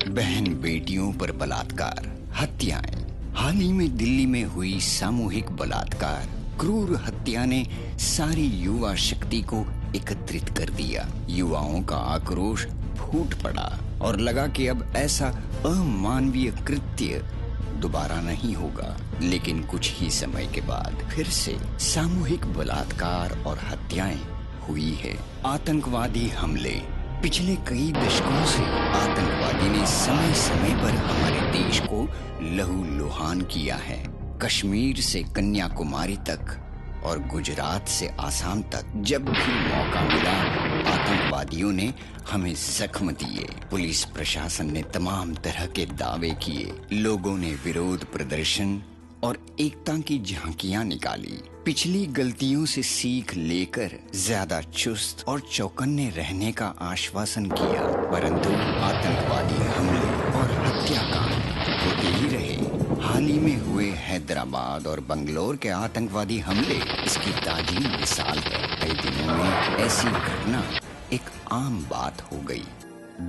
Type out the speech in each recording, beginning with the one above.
बहन बेटियों पर बलात्कार, हत्याएं। हाल ही में दिल्ली में हुई सामूहिक बलात्कार, क्रूर हत्या ने सारी युवा शक्ति को एकत्रित कर दिया। युवाओं का आक्रोश फूट पड़ा और लगा कि अब ऐसा अमानवीय कृत्य दोबारा नहीं होगा। लेकिन कुछ ही समय के बाद फिर से सामूहिक बलात्कार और हत्याएं हुई है। आतंकवादी हमले। पिछले कई दशकों से आतंकवादी ने समय समय पर हमारे देश को लहूलुहान किया है। कश्मीर से कन्याकुमारी तक और गुजरात से आसाम तक जब भी मौका मिला आतंकवादियों ने हमें जख्म दिए। पुलिस प्रशासन ने तमाम तरह के दावे किए, लोगों ने विरोध प्रदर्शन और एकता की झांकियां निकाली। पिछली गलतियों से सीख लेकर ज्यादा चुस्त और चौकन्ने रहने का आश्वासन किया, परंतु आतंकवादी हमले और हत्याकांड होते ही रहे। हाल ही में हुए हैदराबाद और बंगलौर के आतंकवादी हमले इसकी ताजी मिसाल है। कई दिनों में ऐसी घटना एक आम बात हो गई।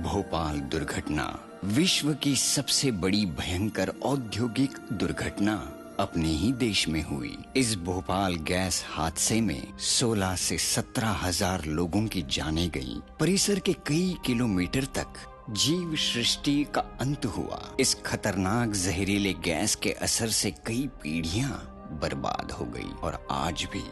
भोपाल दुर्घटना, विश्व की सबसे बड़ी भयंकर औद्योगिक दुर्घटना अपने ही देश में हुई। इस भोपाल गैस हादसे में 16 से 17,000 लोगों की जानें गईं। परिसर के कई किलोमीटर तक जीव सृष्टि का अंत हुआ। इस खतरनाक जहरीले गैस के असर से कई पीढ़ियां बर्बाद हो गई और आज भी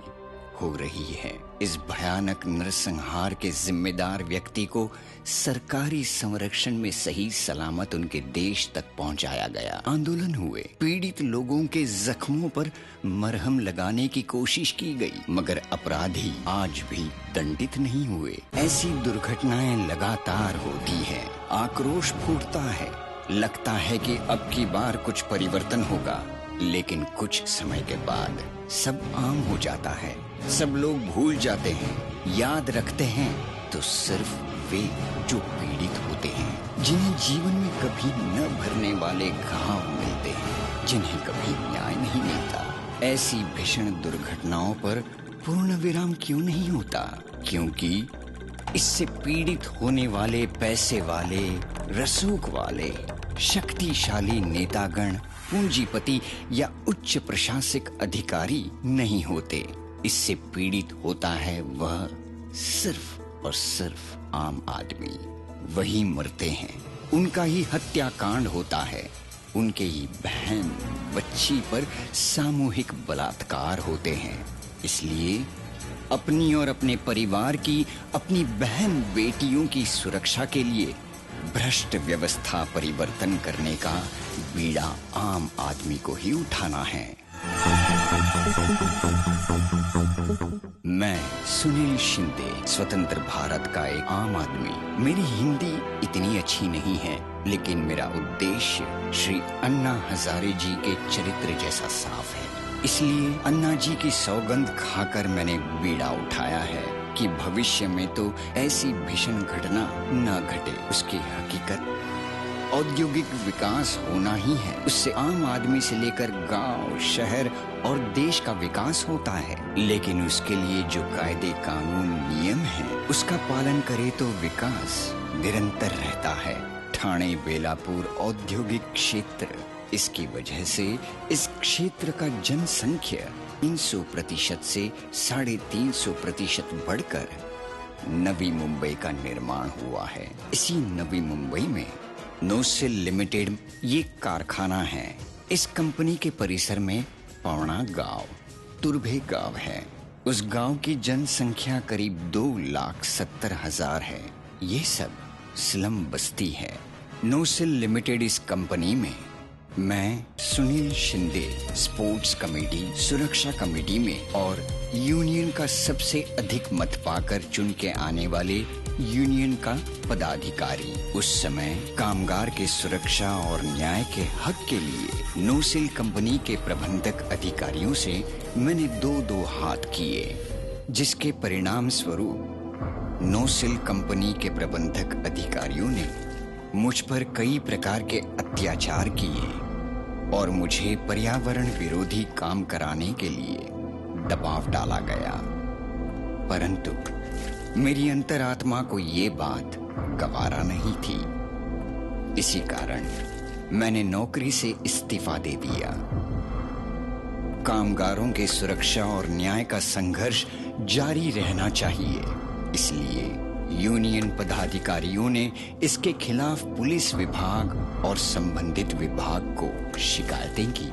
हो रही है। इस भयानक नरसंहार के जिम्मेदार व्यक्ति को सरकारी संरक्षण में सही सलामत उनके देश तक पहुंचाया गया। आंदोलन हुए, पीड़ित लोगों के जख्मों पर मरहम लगाने की कोशिश की गई, मगर अपराधी आज भी दंडित नहीं हुए। ऐसी दुर्घटनाएं लगातार होती हैं, आक्रोश फूटता है, लगता है कि अब की बार कुछ परिवर्तन होगा, लेकिन कुछ समय के बाद सब आम हो जाता है। सब लोग भूल जाते हैं, याद रखते हैं तो सिर्फ वे जो पीड़ित होते हैं, जिन्हें जीवन में कभी न भरने वाले घाव मिलते हैं, जिन्हें कभी न्याय नहीं मिलता। ऐसी भीषण दुर्घटनाओं पर पूर्ण विराम क्यों नहीं होता? क्योंकि इससे पीड़ित होने वाले पैसे वाले, रसूख वाले, शक्तिशाली नेतागण, पूंजीपति या उच्च प्रशासनिक अधिकारी नहीं होते। इससे पीड़ित होता है वह सिर्फ और सिर्फ आम आदमी। वही मरते हैं, उनका ही हत्याकांड होता है, उनके ही बहन बच्ची पर सामूहिक बलात्कार होते हैं। इसलिए अपनी और अपने परिवार की, अपनी बहन बेटियों की सुरक्षा के लिए भ्रष्ट व्यवस्था परिवर्तन करने का बीड़ा आम आदमी को ही उठाना है। मैं सुनील शिंदे, स्वतंत्र भारत का एक आम आदमी। मेरी हिंदी इतनी अच्छी नहीं है, लेकिन मेरा उद्देश्य श्री अन्ना हजारे जी के चरित्र जैसा साफ है। इसलिए अन्ना जी की सौगंध खाकर मैंने बीड़ा उठाया है कि भविष्य में तो ऐसी भीषण घटना न घटे। उसकी हकीकत औद्योगिक विकास होना ही है, उससे आम आदमी से लेकर गांव, शहर और देश का विकास होता है। लेकिन उसके लिए जो कायदे कानून नियम है, उसका पालन करे तो विकास निरंतर रहता है। ठाणे बेलापुर औद्योगिक क्षेत्र, इसकी वजह से इस क्षेत्र का जनसंख्या 300% से 350% बढ़कर नवी मुंबई का निर्माण हुआ है। इसी नवी मुंबई में नोसिल लिमिटेड ये कारखाना है। इस कंपनी के परिसर में पौना गांव, तुरभे गांव है। उस गांव की जनसंख्या करीब 2,70,000 है। ये सब स्लम बस्ती है। नोसिल लिमिटेड इस कंपनी में मैं सुनील शिंदे स्पोर्ट्स कमेटी, सुरक्षा कमेटी में और यूनियन का सबसे अधिक मत पाकर चुन के आने वाले यूनियन का पदाधिकारी। उस समय कामगार के सुरक्षा और न्याय के हक के लिए नोसिल कंपनी के प्रबंधक अधिकारियों से मैंने दो हाथ किए, जिसके परिणाम स्वरूप नोसिल कंपनी के प्रबंधक अधिकारियों ने मुझ पर कई प्रकार के अत्याचार किए और मुझे पर्यावरण विरोधी काम कराने के लिए दबाव डाला गया। परंतु मेरी अंतरात्मा को ये बात गवारा नहीं थी। इसी कारण मैंने नौकरी से इस्तीफा दे दिया। कामगारों के सुरक्षा और न्याय का संघर्ष जारी रहना चाहिए, इसलिए यूनियन पदाधिकारियों ने इसके खिलाफ पुलिस विभाग और संबंधित विभाग को शिकायतें की।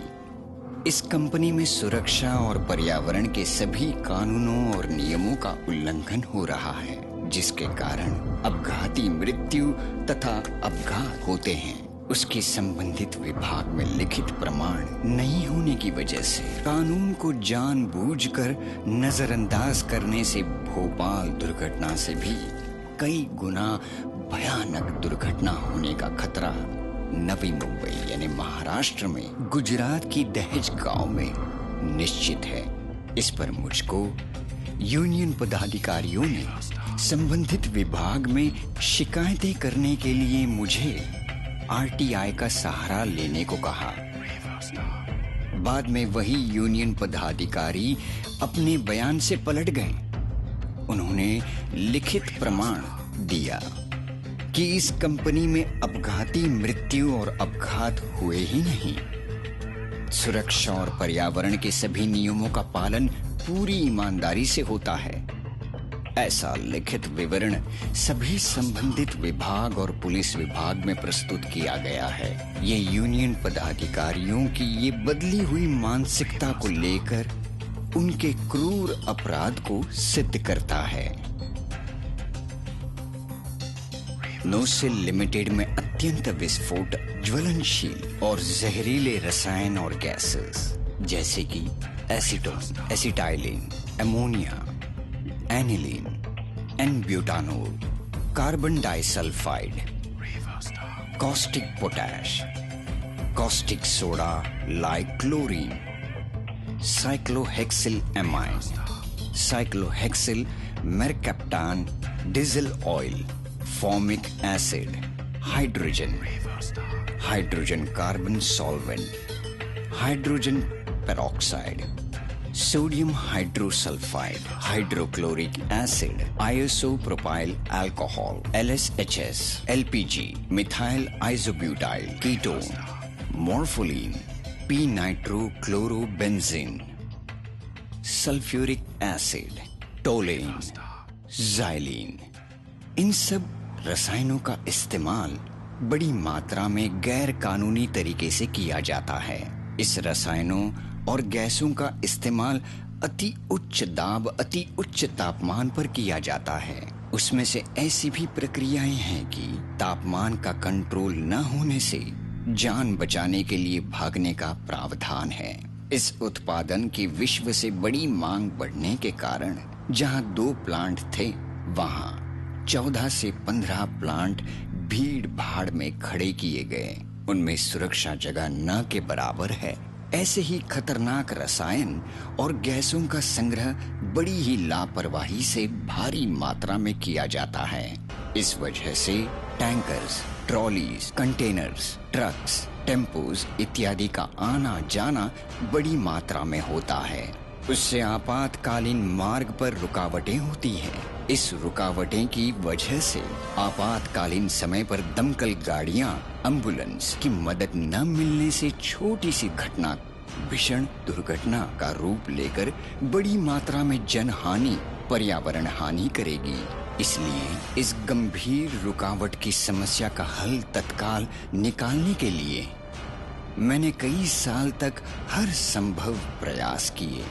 इस कंपनी में सुरक्षा और पर्यावरण के सभी कानूनों और नियमों का उल्लंघन हो रहा है, जिसके कारण अपघाती मृत्यु तथा अपघात होते हैं। उसके संबंधित विभाग में लिखित प्रमाण नहीं होने की वजह से कानून को जानबूझकर नजरअंदाज करने से भोपाल दुर्घटना से भी कई गुना भयानक दुर्घटना होने का खतरा नवी मुंबई यानी महाराष्ट्र में गुजरात की दहेज गांव में निश्चित है। इस पर मुझको यूनियन पदाधिकारियों ने संबंधित विभाग में शिकायतें करने के लिए मुझे आरटीआई का सहारा लेने को कहा। बाद में वही यूनियन पदाधिकारी अपने बयान से पलट गए। उन्होंने लिखित प्रमाण दिया कि इस कंपनी में अपघाती मृत्यु और अपघात हुए ही नहीं। सुरक्षा और पर्यावरण के सभी नियमों का पालन पूरी ईमानदारी से होता है। ऐसा लिखित विवरण सभी संबंधित विभाग और पुलिस विभाग में प्रस्तुत किया गया है। ये यूनियन पदाधिकारियों की ये बदली हुई मानसिकता को लेकर उनके क्रूर अपराध को सिद्ध करता है। नोसिल लिमिटेड में अत्यंत विस्फोट, ज्वलनशील और जहरीले रसायन और गैसेस जैसे कि acetone, acetylene, ammonia, aniline, n butanol, carbon disulphide, caustic potash, caustic soda like chlorine, cyclohexyl amine, cyclohexyl mercaptan, diesel oil, formic acid, hydrogen carbon solvent, hydrogen peroxide, sodium hydrosulphide, hydrochloric acid, isopropyl alcohol, LSHS, LPG, methyl isobutyl, ketone, morpholine, p nitrochlorobenzene, sulphuric acid, toluene, xylene. इन सब रसायनों का इस्तेमाल बड़ी मात्रा में गैर कानूनी तरीके से किया जाता है। इस रसायनों और गैसों का इस्तेमाल अति उच्च दाब, अति उच्च तापमान पर किया जाता है। उसमें से ऐसी भी प्रक्रियाएं हैं कि तापमान का कंट्रोल न होने से जान बचाने के लिए भागने का प्रावधान है। इस उत्पादन की विश्व से बड़ी मांग बढ़ने के कारण जहां 2 प्लांट थे, वहां 14 से 15 प्लांट भीड़ भाड़ में खड़े किए गए। उनमें सुरक्षा जगह न के बराबर है। ऐसे ही खतरनाक रसायन और गैसों का संग्रह बड़ी ही लापरवाही से भारी मात्रा में किया जाता है। इस वजह से tankers, trolleys, containers, trucks, tempos इत्यादि का आना जाना बड़ी मात्रा में होता है। उससे आपातकालीन मार्ग पर रुकावटें होती हैं। इस रुकावटें की वजह से आपातकालीन समय पर दमकल गाड़ियां, एम्बुलेंस की मदद न मिलने से छोटी सी घटना भीषण दुर्घटना का रूप लेकर बड़ी मात्रा में जनहानि, पर्यावरण हानि करेगी। इसलिए इस गंभीर रुकावट की समस्या का हल तत्काल निकालने के लिए मैंने कई साल तक हर संभव प्रयास किए।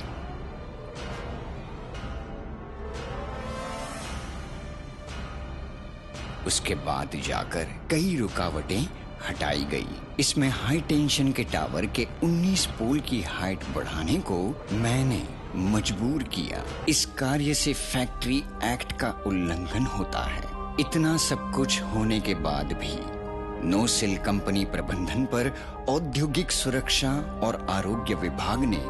उसके बाद जाकर कई रुकावटें हटाई गई। इसमें हाई टेंशन के टावर के 19 पोल की हाइट बढ़ाने को मैंने मजबूर किया। इस कार्य से फैक्ट्री एक्ट का उल्लंघन होता है। इतना सब कुछ होने के बाद भी नोसिल कंपनी प्रबंधन पर औद्योगिक सुरक्षा और आरोग्य विभाग ने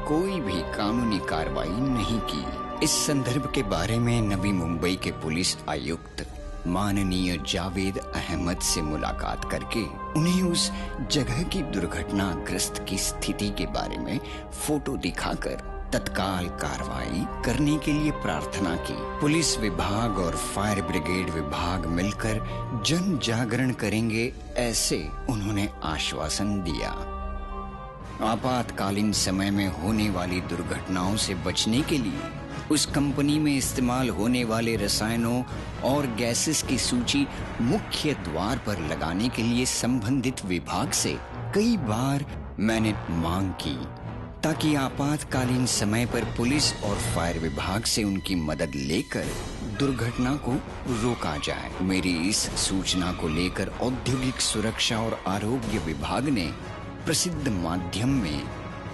कोई भी कानूनी कार्रवाई नहीं की। इस संदर्भ के बारे में नवी मुंबई के पुलिस आयुक्त माननीय जावेद अहमद से मुलाकात करके उन्हें उस जगह की दुर्घटनाग्रस्त की स्थिति के बारे में फोटो दिखाकर तत्काल कार्रवाई करने के लिए प्रार्थना की। पुलिस विभाग और फायर ब्रिगेड विभाग मिलकर जन जागरण करेंगे, ऐसे उन्होंने आश्वासन दिया। आपातकालीन समय में होने वाली दुर्घटनाओं से बचने के लिए उस कंपनी में इस्तेमाल होने वाले रसायनों और गैसेस की सूची मुख्य द्वार पर लगाने के लिए संबंधित विभाग से कई बार मैंने मांग की, ताकि आपातकालीन समय पर पुलिस और फायर विभाग से उनकी मदद लेकर दुर्घटना को रोका जाए। मेरी इस सूचना को लेकर औद्योगिक सुरक्षा और आरोग्य विभाग ने प्रसिद्ध माध्यम में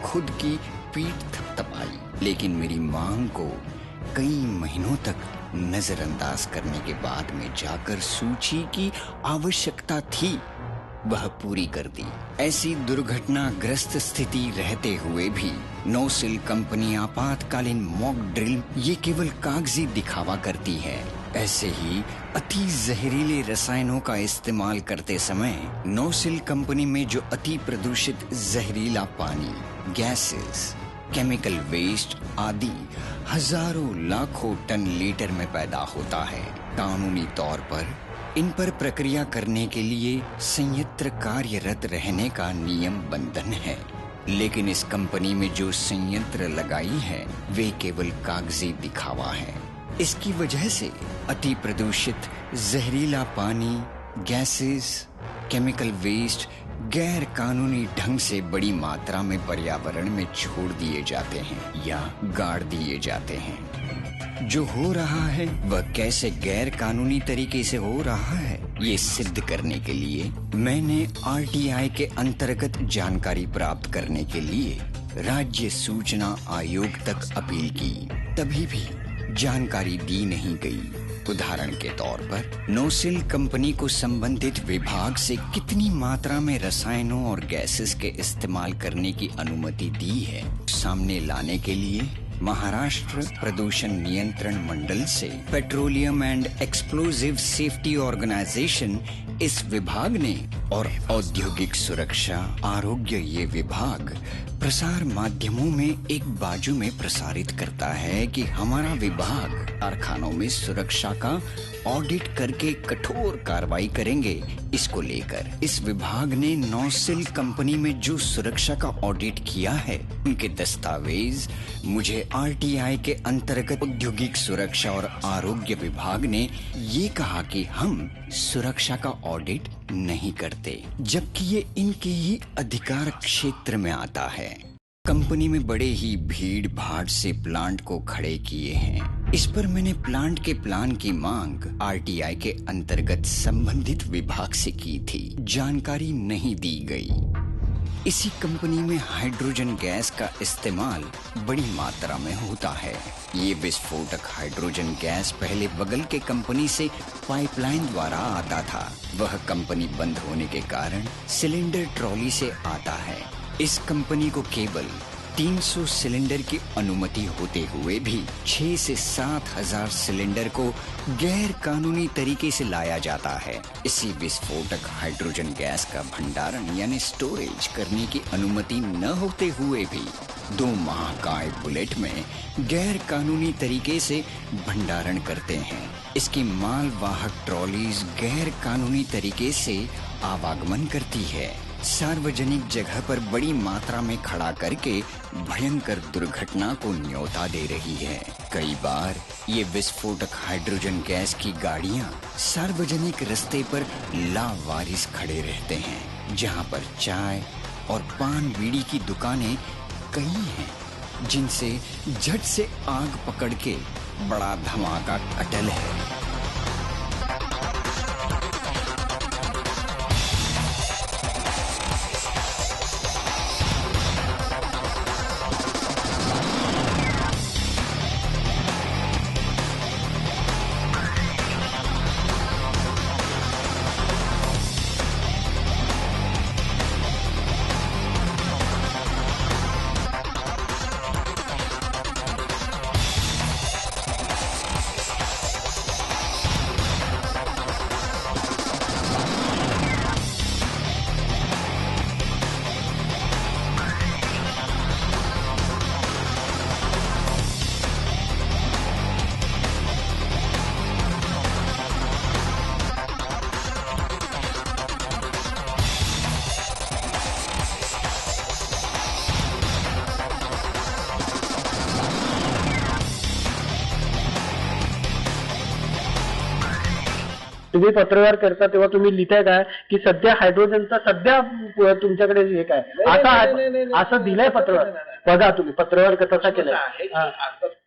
खुद की पीठ थपथपाई, लेकिन मेरी मांग को कई महीनों तक नजरअंदाज करने के बाद में जाकर सूची की आवश्यकता थी वह पूरी कर दी। ऐसी दुर्घटनाग्रस्त स्थिति रहते हुए भी नोसिल कंपनी आपातकालीन मॉक ड्रिल ये केवल कागजी दिखावा करती है। ऐसे ही अति जहरीले रसायनों का इस्तेमाल करते समय नोसिल कंपनी में जो अति प्रदूषित जहरीला पानी, गैसेस, केमिकल वेस्ट आदि हजारों लाखों टन लीटर में पैदा होता है, कानूनी तौर पर इन पर प्रक्रिया करने के लिए संयंत्र कार्यरत रहने का नियम बंधन है। लेकिन इस कंपनी में जो संयंत्र लगाई है वे केवल कागजी दिखावा है। इसकी वजह से अति प्रदूषित जहरीला पानी, गैसेस, केमिकल वेस्ट गैर कानूनी ढंग से बड़ी मात्रा में पर्यावरण में छोड़ दिए जाते हैं या गाड़ दिए जाते हैं। जो हो रहा है वह कैसे गैर कानूनी तरीके से हो रहा है, ये सिद्ध करने के लिए मैंने आरटीआई के अंतर्गत जानकारी प्राप्त करने के लिए राज्य सूचना आयोग तक अपील की, तभी भी जानकारी दी नहीं गई। उदाहरण के तौर पर नोसिल कंपनी को संबंधित विभाग से कितनी मात्रा में रसायनों और गैसेस के इस्तेमाल करने की अनुमति दी है, सामने लाने के लिए महाराष्ट्र प्रदूषण नियंत्रण मंडल से petroleum and explosive safety organisation इस विभाग ने और औद्योगिक सुरक्षा आरोग्य ये विभाग प्रसार माध्यमों में एक बाजू में प्रसारित करता है कि हमारा विभाग कारखानों में सुरक्षा का ऑडिट करके कठोर कार्रवाई करेंगे। इसको लेकर इस विभाग ने नोसिल कंपनी में जो सुरक्षा का ऑडिट किया है उनके दस्तावेज मुझे आरटीआई के अंतर्गत औद्योगिक सुरक्षा और आरोग्य विभाग ने ये कहा कि हम सुरक्षा का ऑडिट नहीं करते, जबकि ये इनके ही अधिकार क्षेत्र में आता है। कंपनी में बड़े ही भीड़ भाड़ से प्लांट को खड़े किए हैं। इस पर मैंने प्लांट के प्लान की मांग आरटीआई के अंतर्गत संबंधित विभाग से की थी, जानकारी नहीं दी गई। इसी कंपनी में हाइड्रोजन गैस का इस्तेमाल बड़ी मात्रा में होता है। ये विस्फोटक हाइड्रोजन गैस पहले बगल के कंपनी से पाइपलाइन द्वारा आता था। वह कंपनी बंद होने के कारण सिलेंडर ट्रॉली से आता है। इस कंपनी को केवल 300 सिलेंडर की अनुमति होते हुए भी 6 से 7 हजार सिलेंडर को गैर कानूनी तरीके से लाया जाता है। इसी विस्फोटक हाइड्रोजन गैस का भंडारण यानी स्टोरेज करने की अनुमति न होते हुए भी 2 महाकाय बुलेट में गैर कानूनी तरीके से भंडारण करते हैं। इसकी मालवाहक ट्रॉलीज गैर कानूनी तरीके से आवागमन करती है, सार्वजनिक जगह पर बड़ी मात्रा में खड़ा करके भयंकर दुर्घटना को न्योता दे रही है। कई बार ये विस्फोटक हाइड्रोजन गैस की गाड़ियां सार्वजनिक रास्ते पर लावारिस खड़े रहते हैं, जहां पर चाय और पान बीड़ी की दुकानें कई हैं, जिनसे झट से आग पकड़ के बड़ा धमाका अटल है। तुम्ही पत्रव्यवहार करता तेव्हा तुम्ही लिहिताय काय की सध्या हायड्रोजनचा सध्या तुमच्याकडे हे काय असं दिलंय पत्रव्यवहार? बघा तुम्ही पत्रव्यवहार कसा केलाय,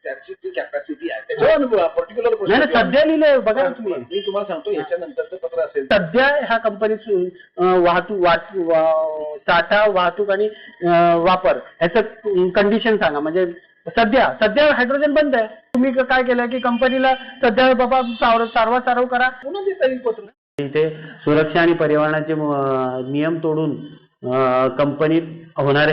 त्याची जी कॅपॅसिटी आहे त्याच्यावर पर्टिक्युलर सध्या लिहिलंय बघा तुम्ही. मी तुम्हाला सांगतो याच्यानंतरचं पत्र असेल सध्या ह्या कंपनीत साठा, वाहतूक आणि वापर ह्याचं कंडिशन सांगा. म्हणजे सध्या हायड्रोजन बंद आहे. तुम्ही काय केलं की कंपनीला सध्या बाबा सारवा करा, पुन्हा देता येईल पत्र. इथे सुरक्षा आणि पर्यावरणाचे नियम तोडून कंपनीत होणारे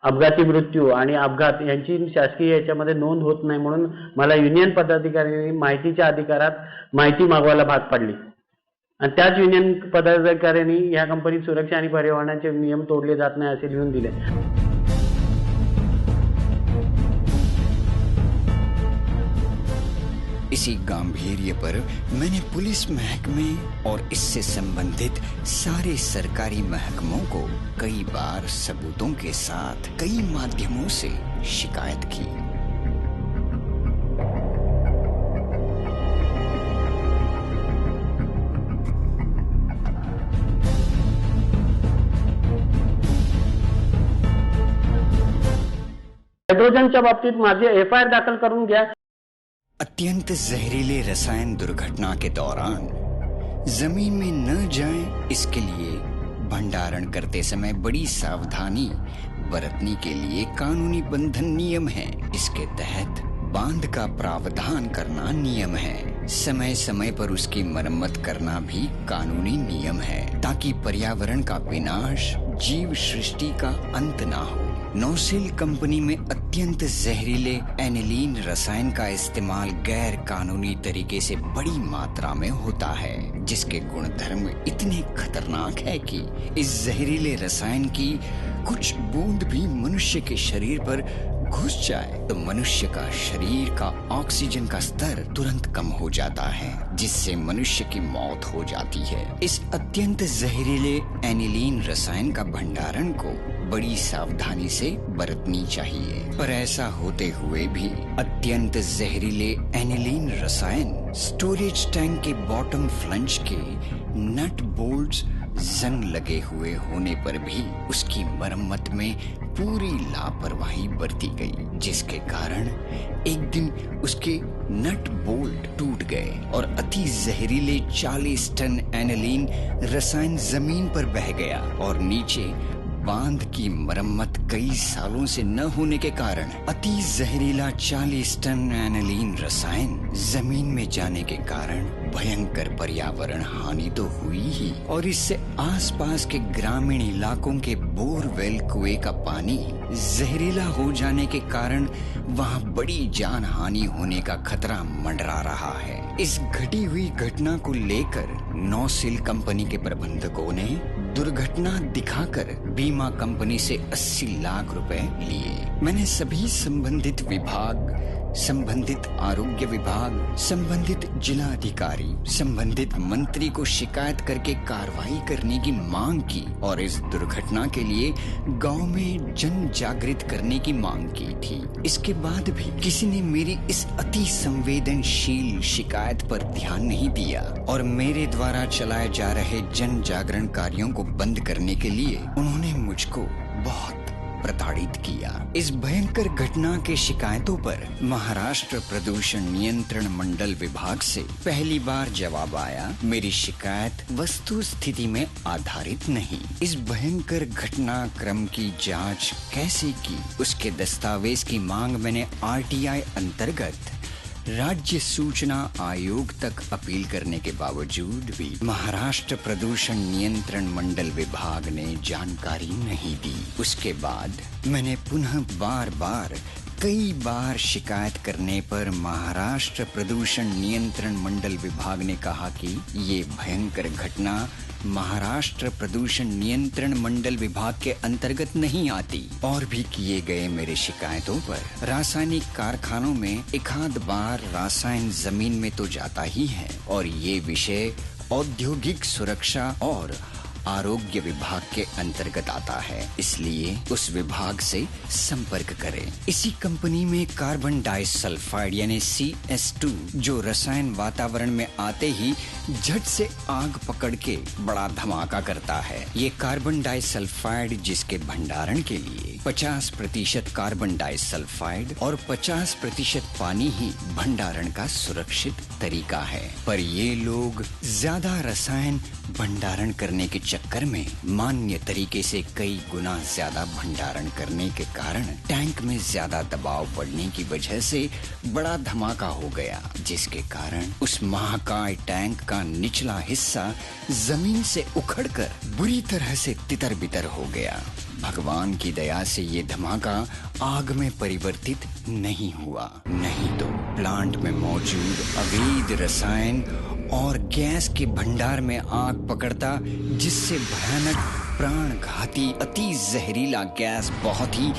अपघाती मृत्यू आणि अपघात यांची शासकीय याच्यामध्ये नोंद होत नाही, म्हणून मला युनियन पदाधिकाऱ्यांनी माहितीच्या अधिकारात माहिती मागवायला भाग पाडली आणि त्याच युनियन पदाधिकाऱ्यांनी या कंपनीत सुरक्षा आणि पर्यावरणाचे नियम तोडले जात नाही असे लिहून दिले. इसी गांभीर्य पर मैंने पुलिस महकमे और इससे संबंधित सारे सरकारी महकमों को कई बार सबूतों के साथ कई माध्यमों से शिकायत की. हायड्रोजनच्या बाबतीत माझे FIR दाखल करून घ्या. अत्यंत जहरीले रसायन दुर्घटना के दौरान जमीन में न जाएं, इसके लिए भंडारण करते समय बड़ी सावधानी बरतने के लिए कानूनी बंधन नियम है. इसके तहत बांध का प्रावधान करना नियम है. समय समय पर उसकी मरम्मत करना भी कानूनी नियम है, ताकि पर्यावरण का विनाश, जीव सृष्टि का अंत ना हो. नौसेल कंपनी में अत्यंत जहरीले एनिलीन रसायन का इस्तेमाल गैर कानूनी तरीके से बड़ी मात्रा में होता है, जिसके गुणधर्म इतने खतरनाक है कि इस जहरीले रसायन की कुछ बूंद भी मनुष्य के शरीर पर घुस जाए तो मनुष्य का शरीर का ऑक्सीजन का स्तर तुरंत कम हो जाता है, जिससे मनुष्य की मौत हो जाती है. इस अत्यंत जहरीले एनिलीन रसायन का भंडारण को बड़ी सावधानी से बरतनी चाहिए. पर ऐसा होते हुए भी अत्यंत जहरीले एनिलीन रसायन स्टोरेज टैंक के बॉटम फ्लंज के नट बोल्ट्स जंग लगे हुए होने पर भी उसकी मरम्मत में पूरी लापरवाही बरती गई, जिसके कारण एक दिन उसके नट बोल्ट टूट गए और अति जहरीले 40 टन एनिलीन रसायन जमीन पर बह गया और नीचे बांध की मरम्मत कई सालों से न होने के कारण अति जहरीला 40 टन एनिलीन रसायन जमीन में जाने के कारण भयंकर पर्यावरण हानि तो हुई ही, और इससे आसपास के ग्रामीण इलाकों के बोरवेल कुएं का पानी जहरीला हो जाने के कारण वहां बड़ी जान हानि होने का खतरा मंडरा रहा है. इस घटी हुई घटना को लेकर नौसेल कंपनी के प्रबंधकों ने दुर्घटना दिखाकर बीमा कंपनी से 80 लाख रुपए लिए. मैंने सभी संबंधित विभाग, संबंधित आरोग्य विभाग, संबंधित जिला अधिकारी, संबंधित मंत्री को शिकायत करके कार्रवाई करने की मांग की और इस दुर्घटना के लिए गांव में जन जागृत करने की मांग की थी. इसके बाद भी किसी ने मेरी इस अति संवेदनशील शिकायत पर ध्यान नहीं दिया और मेरे द्वारा चलाए जा रहे जन जागरण कार्यों को बंद करने के लिए उन्होंने मुझको बहुत प्रताड़ित किया. इस भयंकर घटना के शिकायतों पर महाराष्ट्र प्रदूषण नियंत्रण मंडल विभाग से पहली बार जवाब आया, मेरी शिकायत वस्तु स्थिति में आधारित नहीं. इस भयंकर घटनाक्रम की जांच कैसे की, उसके दस्तावेज की मांग मैंने RTI अंतर्गत राज्य सूचना आयोग तक अपील करने के बावजूद भी महाराष्ट्र प्रदूषण नियंत्रण मंडल विभाग ने जानकारी नहीं दी. उसके बाद मैंने पुनः कई बार शिकायत करने पर महाराष्ट्र प्रदूषण नियंत्रण मंडल विभाग ने कहा कि ये भयंकर घटना महाराष्ट्र प्रदूषण नियंत्रण मंडल विभाग के अंतर्गत नहीं आती. और भी किए गए मेरे शिकायतों पर रासायनिक कारखानों में एक आध बार रासायन जमीन में तो जाता ही है और ये विषय औद्योगिक सुरक्षा और आरोग्य विभाग के अंतर्गत आता है, इसलिए उस विभाग से संपर्क करें। इसी कंपनी में कार्बन डाइसल्फाइड यानी CS2 जो रसायन वातावरण में आते ही झट से आग पकड़ के बड़ा धमाका करता है। ये कार्बन डाइसल्फाइड जिसके भंडारण के लिए 50% कार्बन डाइसल्फाइड और 50% पानी ही भंडारण का सुरक्षित तरीका है। पर ये लोग ज्यादा रसायन भंडारण करने के चक्कर में मान्य तरीके से कई गुना ज्यादा भंडारण करने के कारण टैंक में ज्यादा दबाव पड़ने की वजह से बड़ा धमाका हो गया, जिसके कारण उस महाकाय टैंक का निचला हिस्सा जमीन से उखड़कर बुरी तरह से तितर बितर हो गया। भगवान की दया से ये धमाका आग में परिवर्तित नहीं हुआ, नहीं तो प्लांट में मौजूद अवैध रसायन और गैस के भंडार में आग पकड़ता, जिससे भयानक प्राणघाती अति जहरीला गैस बहुत ही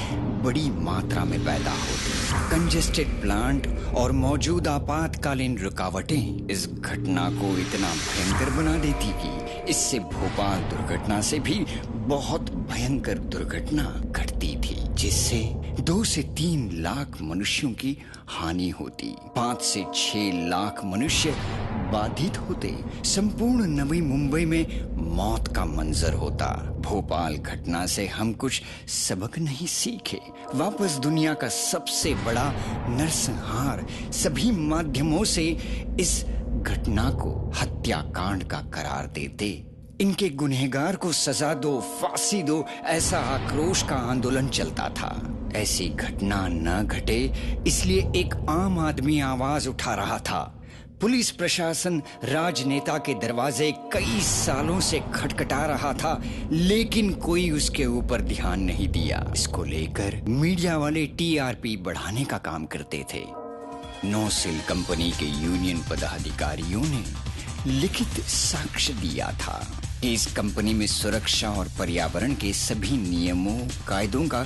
बड़ी मात्रा में पैदा होती। कंजेस्टेड प्लांट और मौजूद आपातकालीन रुकावटें इस घटना को इतना भयंकर बना देती कि इससे भोपाल दुर्घटना से भी बहुत भयंकर दुर्घटना घटती थी, जिससे 2 से 3 लाख मनुष्यों की हानि होती, 5 से 6 लाख मनुष्य बाधित होते, संपूर्ण नवी मुंबई में मौत का मंजर होता। भोपाल घटना से हम कुछ सबक नहीं सीखे, वापस दुनिया का सबसे बड़ा नरसंहार सभी माध्यमों से इस घटना को हत्याकांड का करार देते। इनके गुनहगार को सजा दो, फांसी दो, ऐसा आक्रोश का आंदोलन चलता था। ऐसी घटना न घटे इसलिए एक आम आदमी आवाज उठा रहा था। पुलिस प्रशासन राजनेता के दरवाजे कई सालों से खटखटा रहा था, लेकिन कोई उसके ऊपर ध्यान नहीं दिया। इसको लेकर मीडिया वाले TRP बढ़ाने का काम करते थे। नोसिल कंपनी के यूनियन पदाधिकारियों ने लिखित साक्ष्य दिया था कि इस कंपनी में सुरक्षा और पर्यावरण के सभी नियमों कायदों का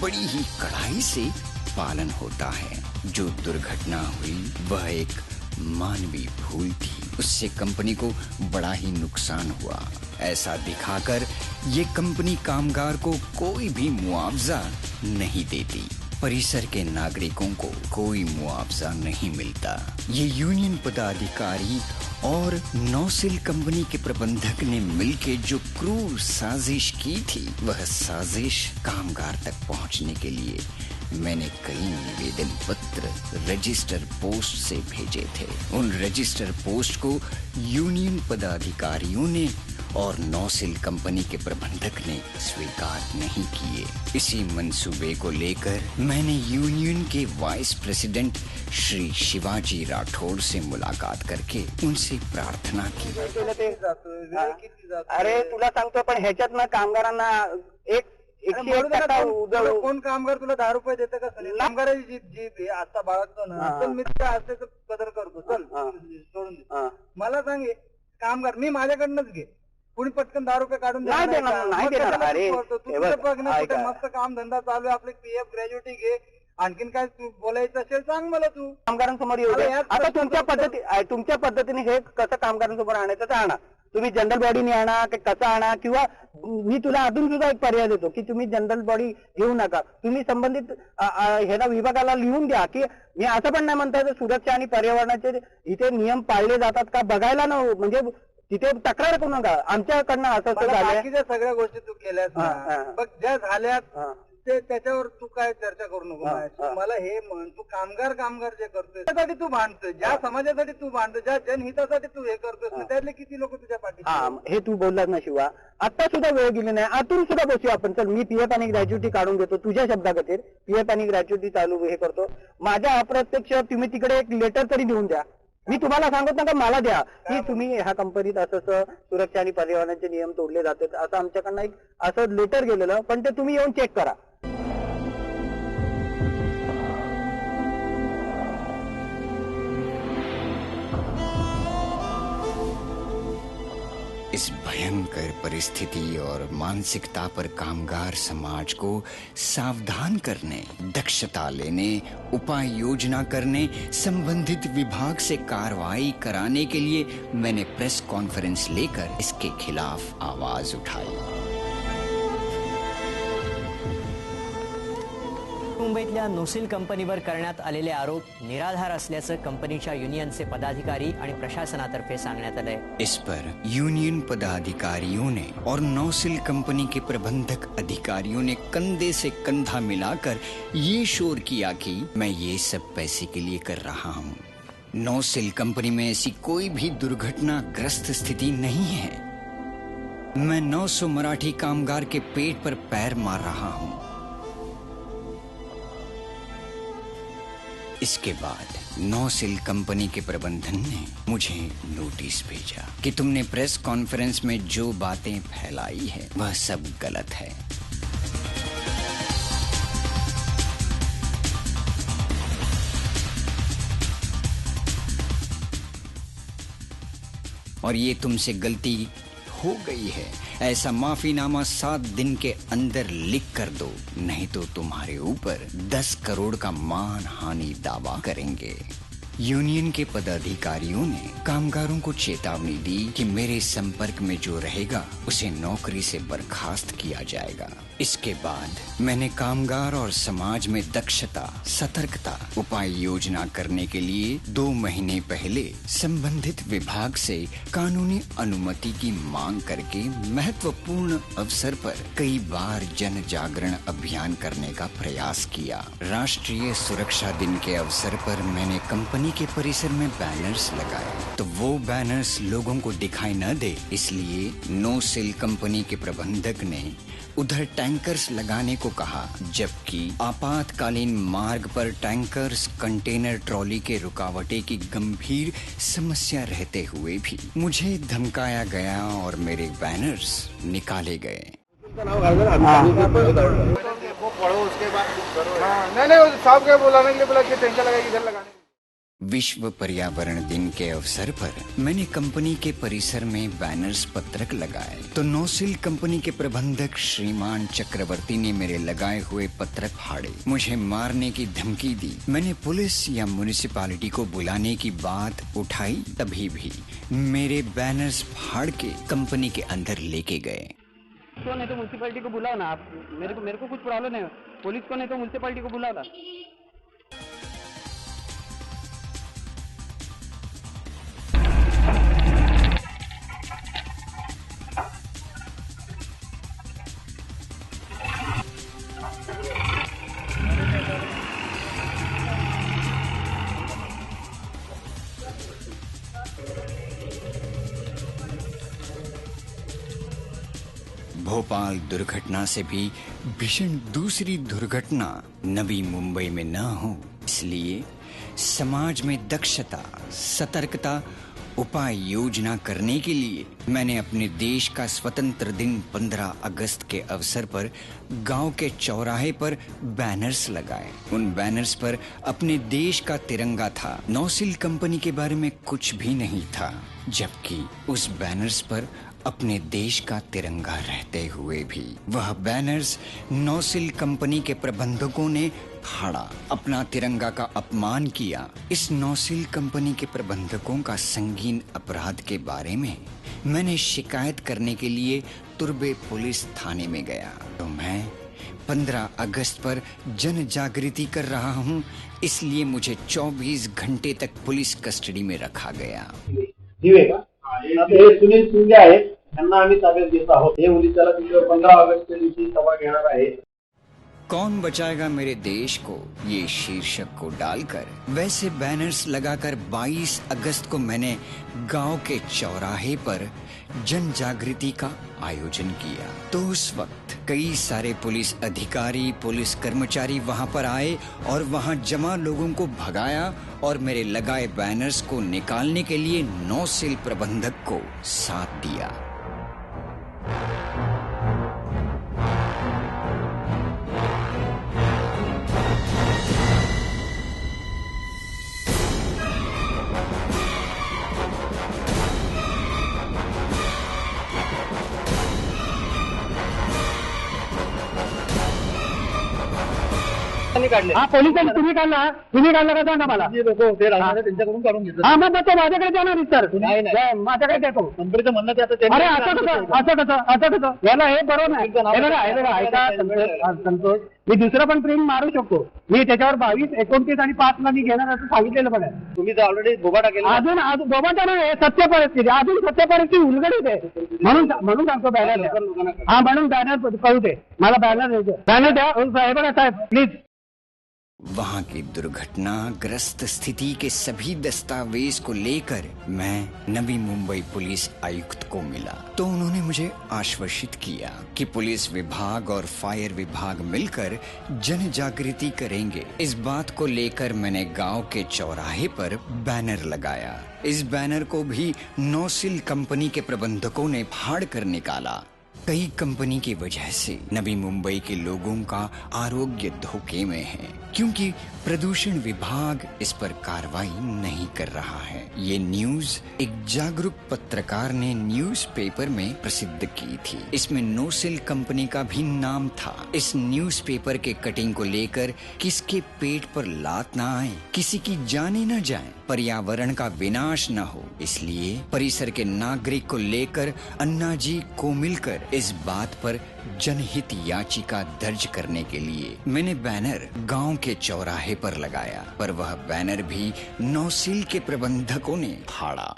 बड़ी ही कड़ाई से पालन होता है। जो दुर्घटना हुई वह एक मानवीय भूल थी, उससे कंपनी को बड़ा ही नुकसान हुआ। ऐसा दिखाकर ये कंपनी कामगार को कोई भी मुआवजा नहीं देती। परिसर के नागरिकों को कोई मुआवजा नहीं मिलता। ये यूनियन पदाधिकारी और नौसिल कंपनी के प्रबंधक ने मिलकर जो क्रूर साजिश की थी, वह साजिश कामगार तक पहुंचने के लिए मैंने कई निवेदन पत्र रजिस्टर पोस्ट से भेजे थे। उन रजिस्टर पोस्ट को यूनियन पदाधिकारियों ने और नौसिल कंपनी के प्रबंधक ने स्वीकार नहीं किए। इसी मंसूबे को लेकर मैंने यूनियन के वाइस प्रेसिडेंट श्री शिवाजी राठौड़ से मुलाकात करके उनसे प्रार्थना की। अरे तुला सांगतो, पण ह्याच्यात ना कामगारांना एक 101% कोण कामगार तुला 10 रुपये देतं का? कामगाराची जी आता बाळगतो ना, चल मी तुला असते कदर करतो, चल सोडून दे. मला सांग, कामगार मी माझ्याकडनंच घे, कुणी पटकन 10 रुपये काढून नाही देणार. अरे तुझं बघ ना, कुठे मस्त काम धंदा चालू आहे, आपले PF ग्रॅज्युटी घे, आणखीन काय तू बोलायचं असेल सांग मला. तू कामगारांसमोर येऊ दे. आता तुमच्या पद्धतीने हे कसं कामगारांसमोर आणायचं तर आणा. तुम्ही जनरल बॉडीने आणा की कसं आणा, किंवा मी तुला अजून सुद्धा एक पर्याय देतो की तुम्ही जनरल बॉडी घेऊ नका, तुम्ही संबंधित ह्याला विभागाला लिहून द्या की मी असं पण नाही म्हणता येत सुरक्षा आणि पर्यावरणाचे इथे नियम पाळले जातात का बघायला ना, म्हणजे तिथे तक्रार करू नका आमच्याकडनं असं झालं. बाकीच्या सगळ्या गोष्टी तू केल्यास ना, बघ ज्या झाल्यात ते त्याच्यावर तू काय चर्चा करू नको. मला हे म्हण, तू कामगार जे करतोय त्यासाठी तू भांडतोय, ज्या समाजासाठी तू भांडतोय, ज्या जनहितासाठी तू हे करतोय, त्यातले किती लोक तुझ्या पाठी. हे तू बोललास ना शिवा, आता सुद्धा वेळ गेली नाही, आतून सुद्धा बसूया आपण. चल मी PF आणि ग्रॅज्युटी काढून देतो तुझ्या शब्दाखातीर, PF आणि ग्रॅज्युटी चालू हे करतो. माझ्या अप्रत्यक्ष तुम्ही तिकडे एक लेटर तरी देऊन द्या. मी तुम्हाला सांगत ना, मला द्या की तुम्ही ह्या कंपनीत असं सुरक्षा आणि पर्यावरणाचे नियम तोडले जातात, असं आमच्याकडनं एक असं लेटर गेलेलं, पण ते तुम्ही येऊन चेक करा. इस भयानक भयंकर परिस्थिति और मानसिकता पर कामगार समाज को सावधान करने, दक्षता लेने, उपाय योजना करने, संबंधित विभाग से कार्रवाई कराने के लिए मैंने प्रेस कॉन्फ्रेंस लेकर इसके खिलाफ आवाज उठाई। मुंबईतल्या नोसिल कंपनीवर करण्यात आलेले आरोप निराधार असल्याचं कंपनीच्या युनियनचे पदाधिकारी आणि प्रशासनातर्फे सांगण्यात आलंय। इस पर यूनियन पदाधिकारियों ने और नौसिल कंपनी के प्रबंधक अधिकारियों ने कंधे से कंधा मिलाकर ये शोर किया कि मैं ये सब पैसे के लिए कर रहा हूँ। नौसिल कंपनी में ऐसी कोई भी दुर्घटनाग्रस्त स्थिति नहीं है। मैं 900 मराठी कामगार के पेट पर पैर मार रहा हूँ। इसके बाद नौसिल कंपनी के प्रबंधन ने मुझे नोटिस भेजा कि तुमने प्रेस कॉन्फ्रेंस में जो बातें फैलाई है वह सब गलत है। और ये तुमसे गलती हो गई है, ऐसा माफीनामा 7 दिन के अंदर लिख कर दो, नहीं तो तुम्हारे ऊपर 10 करोड़ का मान हानि दावा करेंगे। यूनियन के पदाधिकारियों ने कामगारों को चेतावनी दी कि मेरे संपर्क में जो रहेगा उसे नौकरी से बर्खास्त किया जाएगा। इसके बाद मैंने कामगार और समाज में दक्षता, सतर्कता, उपाय योजना करने के लिए 2 महीने पहले संबंधित विभाग से कानूनी अनुमति की मांग करके महत्वपूर्ण अवसर पर कई बार जन जागरण अभियान करने का प्रयास किया। राष्ट्रीय सुरक्षा दिन के अवसर पर मैंने कंपनी के परिसर में बैनर्स लगाए, तो वो बैनर्स लोगों को दिखाई न दे, इसलिए नौसिल कंपनी के प्रबंधक ने उधर टैंकर्स लगाने को कहा, जबकि आपातकालीन मार्ग पर टैंकर्स, कंटेनर ट्रॉली के रुकावटें की गंभीर समस्या रहते हुए भी मुझे धमकाया गया और मेरे बैनर्स निकाले गए। नहीं साहब क्या बुलाने के लिए बोला कि टेंशन लगाएगी इधर लगाने। विश्व पर्यावरण दिन के अवसर पर मैंने कंपनी के परिसर में बैनर्स, पत्रक लगाए, तो नौसिल कंपनी के प्रबंधक श्रीमान चक्रवर्ती ने मेरे लगाए हुए पत्रक फाड़े, मुझे मारने की धमकी दी। मैंने पुलिस या म्युनिसिपैलिटी को बुलाने की बात उठाई, तभी भी मेरे बैनर्स फाड़ के कंपनी के अंदर लेके गए। तो नहीं तो म्युनिसिपैलिटी को बुलाओ ना आप, मेरे को कुछ प्रॉब्लम नहीं, पुलिस को नहीं तो म्युनिसिपैलिटी को बुलाओ ना। भोपाल दुर्घटना से भी भीषण दूसरी दुर्घटना नवी मुंबई में न हो, इसलिए समाज में दक्षता, सतर्कता, उपाय योजना करने के लिए मैंने अपने देश का स्वतंत्र दिन 15 अगस्त के अवसर पर गांव के चौराहे पर बैनर्स लगाए। उन बैनर्स पर अपने देश का तिरंगा था, नौसिल कंपनी के बारे में कुछ भी नहीं था, जबकि उस बैनर्स पर अपने देश का तिरंगा रहते हुए भी वह बैनर्स नौसिल कंपनी के प्रबंधकों ने फाड़ा, अपना तिरंगा का अपमान किया। इस नौसिल कंपनी के प्रबंधकों का संगीन अपराध के बारे में मैंने शिकायत करने के लिए तुर्बे पुलिस थाने में गया, तो मैं 15 अगस्त पर जन जागृति कर रहा हूं, इसलिए मुझे 24 घंटे तक पुलिस कस्टडी में रखा गया। सुनील शिंदे आहेत, त्यांना आम्ही ताब्यात घेत आहोत। हे उद्याला 15 ऑगस्टच्या दिवशी सभा घेणार आहे। कौन बचाएगा मेरे देश को, ये शीर्षक को डालकर वैसे बैनर्स लगाकर 22 अगस्त को मैंने गांव के चौराहे पर जन जागृति का आयोजन किया। तो उस वक्त कई सारे पुलिस अधिकारी, पुलिस कर्मचारी वहां पर आए और वहां जमा लोगों को भगाया और मेरे लगाए बैनर्स को निकालने के लिए नौसिल प्रबंधक को साथ दिया। पोलिसांनी काढले. हा पोलिसांनी तुम्ही काढला का सांगा मला. लोक होते राहणारे त्यांच्याकडून काढून घेतलं. हा मग तो माझ्याकडे देणार सर. माझ्याकडे देतो. कंपनीचं म्हणणं ते आता अरे असं कसं याला हे बरोबर नाही. हे बघा ऐका संतोष, मी दुसरं पण प्रिंट मारू शकतो. मी त्याच्यावर 22, 29 आणि 5 ला मी घेणार असं सांगितलेलं पण आहे. तुम्ही तर ऑलरेडी बोबाटा केला. अजून बोबाटा नाही, सत्य परिस्थिती. अजून सत्य परिस्थिती उलगडीत आहे. म्हणून सांगतो बॅनर द्या. हा म्हणून बॅनर कळू दे मला. बॅनर द्या. हे बघा साहेब प्लीज. वहां की दुर्घटनाग्रस्त स्थिति के सभी दस्तावेज को लेकर मैं नवी मुंबई पुलिस आयुक्त को मिला तो उन्होंने मुझे आश्वासित किया कि पुलिस विभाग और फायर विभाग मिलकर जन जागृति करेंगे। इस बात को लेकर मैंने गांव के चौराहे पर बैनर लगाया। इस बैनर को भी नौसिल कंपनी के प्रबंधकों ने फाड़ कर निकाला। कई कंपनी की वजह से नवी मुंबई के लोगों का आरोग्य धोखे में है क्योंकि प्रदूषण विभाग इस पर कार्रवाई नहीं कर रहा है। ये न्यूज एक जागरूक पत्रकार ने न्यूज़पेपर में प्रसिद्ध की थी। इसमें नोसिल कंपनी का भी नाम था। इस न्यूज़पेपर के कटिंग को लेकर किसके पेट पर लात ना आए, किसी की जाने न जाए, पर्यावरण का विनाश न हो, इसलिए परिसर के नागरिक को लेकर अन्ना जी को मिलकर इस बात पर जनहित याचिका दर्ज करने के लिए मैंने बैनर गांव के चौराहे पर लगाया, पर वह बैनर भी नौसिल के प्रबंधकों ने फाड़ा।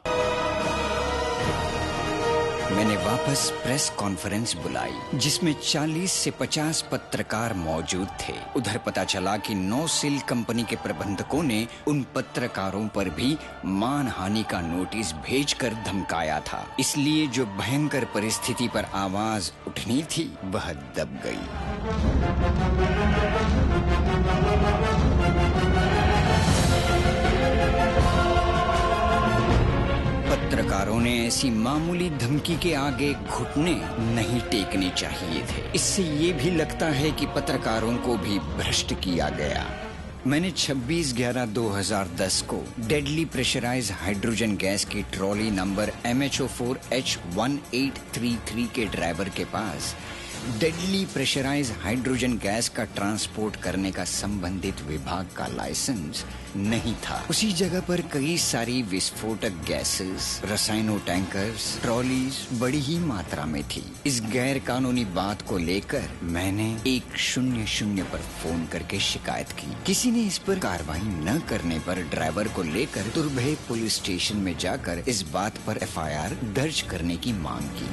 मैंने वापस प्रेस कॉन्फ्रेंस बुलाई जिसमें 40 से 50 पत्रकार मौजूद थे। उधर पता चला कि नौसिल कंपनी के प्रबंधकों ने उन पत्रकारों पर भी मानहानि का नोटिस भेजकर धमकाया था। इसलिए जो भयंकर परिस्थिति पर आवाज उठनी थी वह दब गई। पत्रकारों ने ऐसी मामूली धमकी के आगे घुटने नहीं टेकने चाहिए थे। इससे ये भी लगता है कि पत्रकारों को भी भ्रष्ट किया गया। मैंने 26/11/2010 को डेडली प्रेशराइज हाइड्रोजन गैस की ट्रॉली नंबर MHO4H1833 के ड्राइवर के पास डेडली प्रेशराइज हाइड्रोजन गैस का ट्रांसपोर्ट करने का संबंधित विभाग का लाइसेंस नहीं था। उसी जगह पर कई सारी विस्फोटक गैसेस, रसायनों टैंकर्स, ट्रॉलीज बड़ी ही मात्रा में थी। इस गैर कानूनी बात को लेकर मैंने 100 पर फोन करके शिकायत की। किसी ने इस पर कार्रवाई न करने पर ड्राइवर को लेकर तुर्भे पुलिस स्टेशन में जाकर इस बात पर FIR दर्ज करने की मांग की।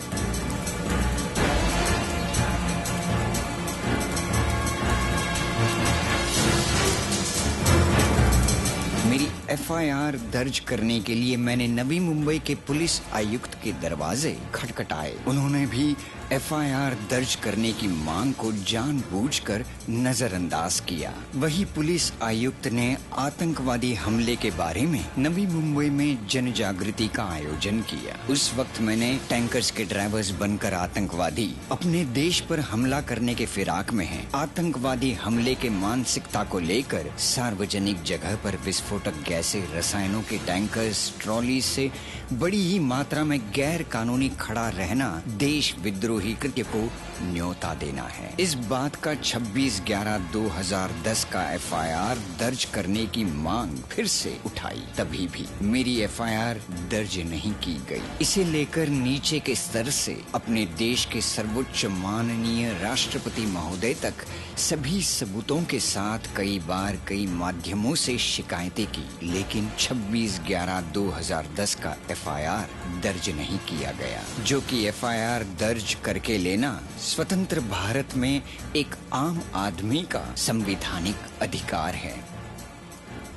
मेरी FIR दर्ज करने के लिए मैंने नवी मुंबई के पुलिस आयुक्त के दरवाजे खटखटाए। उन्होंने भी FIR दर्ज करने की मांग को जानबूझकर नजरअंदाज किया। वही पुलिस आयुक्त ने आतंकवादी हमले के बारे में नवी मुंबई में जन जागृति का आयोजन किया। उस वक्त मैंने टैंकर्स के ड्राइवर्स बनकर आतंकवादी अपने देश पर हमला करने के फिराक में हैं, आतंकवादी हमले के मानसिकता को लेकर सार्वजनिक जगह पर विस्फोटक गैसें, रसायनों के टैंकर्स, ट्रॉली से बड़ी ही मात्रा में गैर कानूनी खड़ा रहना देश विद्रोही कृत्य को न्योता देना है। इस बात का 26/11/2010 का FIR दर्ज करने की मांग फिर से उठाई। तभी भी मेरी FIR दर्ज नहीं की गई। इसे लेकर नीचे के स्तर से अपने देश के सर्वोच्च माननीय राष्ट्रपति महोदय तक सभी सबूतों के साथ कई बार कई माध्यमों से शिकायतें की, लेकिन 26/11/2010 का FIR दर्ज नहीं किया गया। जो कि FIR दर्ज करके लेना स्वतंत्र भारत में एक आम आदमी का संवैधानिक अधिकार है।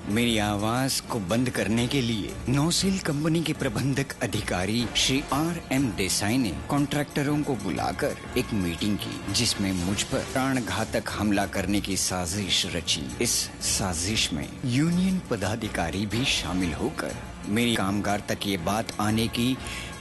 मेरी आवाज को बंद करने के लिए नौसिल कंपनी के प्रबंधक अधिकारी श्री RM देसाई ने कॉन्ट्रैक्टरों को बुलाकर एक मीटिंग की, जिसमें मुझ पर प्राणघातक हमला करने की साजिश रची। इस साजिश में यूनियन पदाधिकारी भी शामिल होकर मेरी कामगार तक ये बात आने की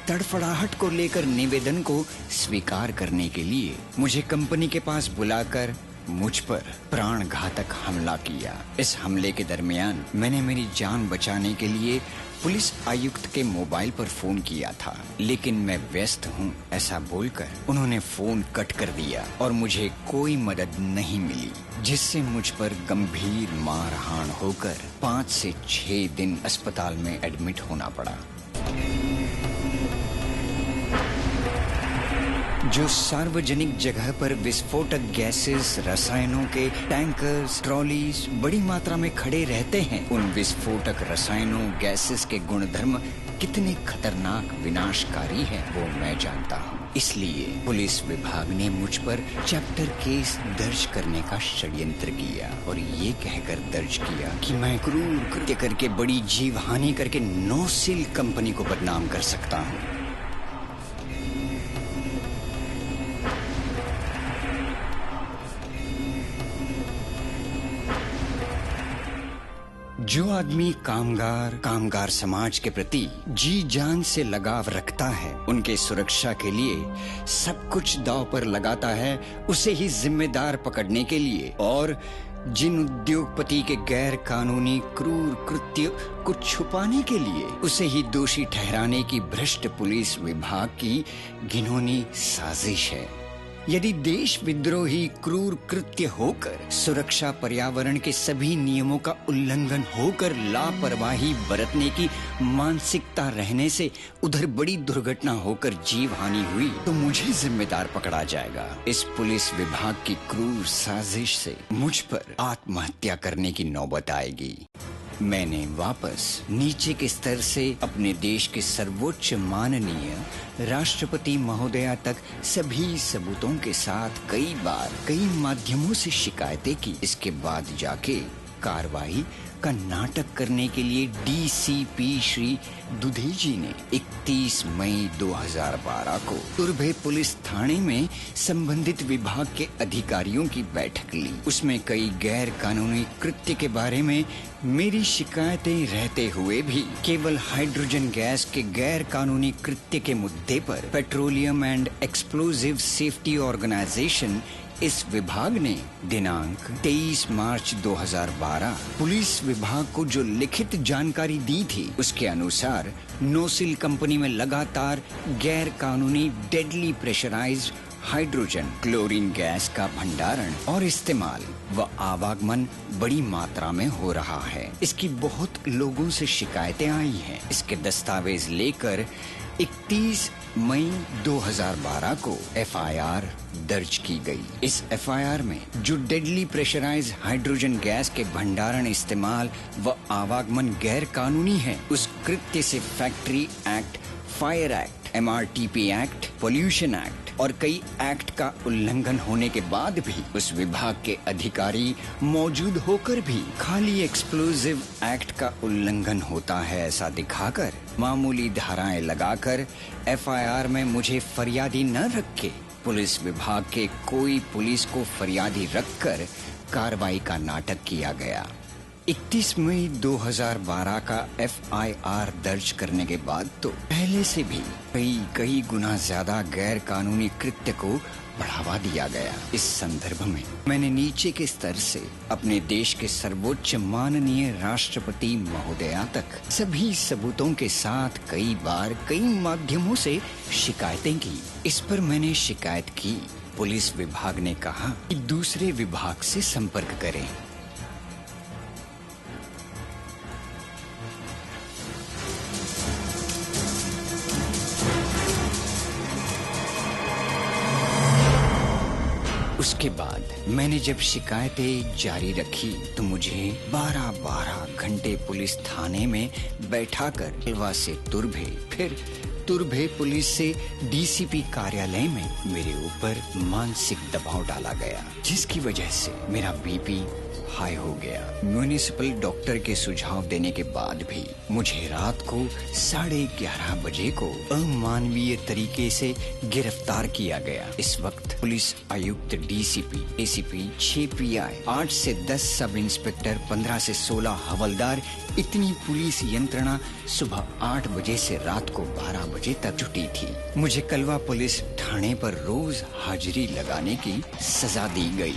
तड़फड़ाहट को लेकर निवेदन को स्वीकार करने के लिए मुझे कंपनी के पास बुलाकर मुझ पर प्राणघातक हमला किया। इस हमले के दरमियान मैंने मेरी जान बचाने के लिए पुलिस आयुक्त के मोबाइल पर फोन किया था, लेकिन मैं व्यस्त हूँ ऐसा बोलकर उन्होंने फोन कट कर दिया और मुझे कोई मदद नहीं मिली, जिससे मुझ पर गंभीर मारहाण होकर 5 से 6 दिन अस्पताल में एडमिट होना पड़ा। जो सार्वजनिक जगह पर विस्फोटक गैसेस, रसायनों के टैंकर्स, ट्रॉलीज बड़ी मात्रा में खड़े रहते हैं, उन विस्फोटक रसायनों, गैसेस के गुणधर्म कितने खतरनाक, विनाशकारी हैं वो मैं जानता हूँ। इसलिए पुलिस विभाग ने मुझ पर चैप्टर केस दर्ज करने का षड्यंत्र किया और ये कहकर दर्ज किया कि मैं क्रूर कृत्य करके बड़ी जीव हानि करके नोसिल कंपनी को बदनाम कर सकता हूँ। जो आदमी कामगार समाज के प्रति जी जान से लगाव रखता है, उनके सुरक्षा के लिए सब कुछ दांव पर लगाता है, उसे ही जिम्मेदार पकड़ने के लिए और जिन उद्योगपति के गैर कानूनी क्रूर कृत्य को छुपाने के लिए उसे ही दोषी ठहराने की भ्रष्ट पुलिस विभाग की घिनौनी साजिश है। यदि देश विद्रोही क्रूर कृत्य होकर, सुरक्षा पर्यावरण के सभी नियमों का उल्लंघन होकर लापरवाही बरतने की मानसिकता रहने से उधर बड़ी दुर्घटना होकर जीव हानि हुई तो मुझे जिम्मेदार पकड़ा जाएगा। इस पुलिस विभाग की क्रूर साजिश से मुझ पर आत्महत्या करने की नौबत आएगी। मैंने वापस नीचे के स्तर से अपने देश के सर्वोच्च माननीय राष्ट्रपति महोदया तक सभी सबूतों के साथ कई बार कई माध्यमों से शिकायतें की। इसके बाद जाके कार्रवाई का नाटक करने के लिए डीसीपी श्री दुधेजी ने 31 मई 2012 को तुर्भे पुलिस थाने में संबंधित विभाग के अधिकारियों की बैठक ली। उसमें कई गैर कानूनी कृत्य के बारे में मेरी शिकायतें रहते हुए भी केवल हाइड्रोजन गैस के गैर कानूनी कृत्य के मुद्दे पर petroleum and explosive safety organisation इस विभाग ने दिनांक 23 मार्च 2012 पुलिस विभाग को जो लिखित जानकारी दी थी, उसके अनुसार नोसिल कंपनी में लगातार गैर कानूनी deadly pressurised hydrogen chlorine gas का भंडारण और इस्तेमाल व आवागमन बड़ी मात्रा में हो रहा है। इसकी बहुत लोगों से शिकायतें आई हैं। इसके दस्तावेज लेकर 31 मई 2012 को एफआईआर दर्ज की गई। इस एफआईआर में जो डेडली प्रेशराइज्ड हाइड्रोजन गैस के भंडारण, इस्तेमाल व आवागमन गैर कानूनी है, उस कृत्य से factory act, fire act, MRTP act, pollution act और कई एक्ट का उल्लंघन होने के बाद भी उस विभाग के अधिकारी मौजूद होकर भी खाली एक्सप्लोजिव एक्ट का उल्लंघन होता है ऐसा दिखाकर मामूली धाराएं लगाकर एफआईआर में मुझे फरियादी न रख के पुलिस विभाग के कोई पुलिस को फरियादी रखकर कार्रवाई का नाटक किया गया। 31 मई 2012 का एफआईआर दर्ज करने के बाद तो पहले से भी कई गुना ज्यादा गैर कानूनी कृत्य को बढ़ावा दिया गया। इस संदर्भ में मैंने नीचे के स्तर से अपने देश के सर्वोच्च माननीय राष्ट्रपति महोदया तक सभी सबूतों के साथ कई बार कई माध्यमों से शिकायतें की। इस पर मैंने शिकायत की। पुलिस विभाग ने कहा कि दूसरे विभाग से संपर्क करें। उसके बाद मैंने जब शिकायतें जारी रखी तो मुझे 12 घंटे पुलिस थाने में बैठाकर अलवा से तुर्भे, फिर तुर्भे पुलिस से डीसीपी कार्यालय में मेरे ऊपर मानसिक दबाव डाला गया, जिसकी वजह से मेरा बीपी हाई हो गया। म्युनिसिपल डॉक्टर के सुझाव देने के बाद भी मुझे रात को 11:30 बजे को अमानवीय तरीके से गिरफ्तार किया गया। इस वक्त पुलिस आयुक्त, डीसीपी, एसीपी, 6 पीआई, 8 से 10 सब इंस्पेक्टर, 15 से 16 हवलदार, इतनी पुलिस यंत्रणा सुबह 8 बजे से रात को 12 बजे तक जुटी थी। मुझे कलवा पुलिस थाने पर रोज हाजिरी लगाने की सजा दी गई।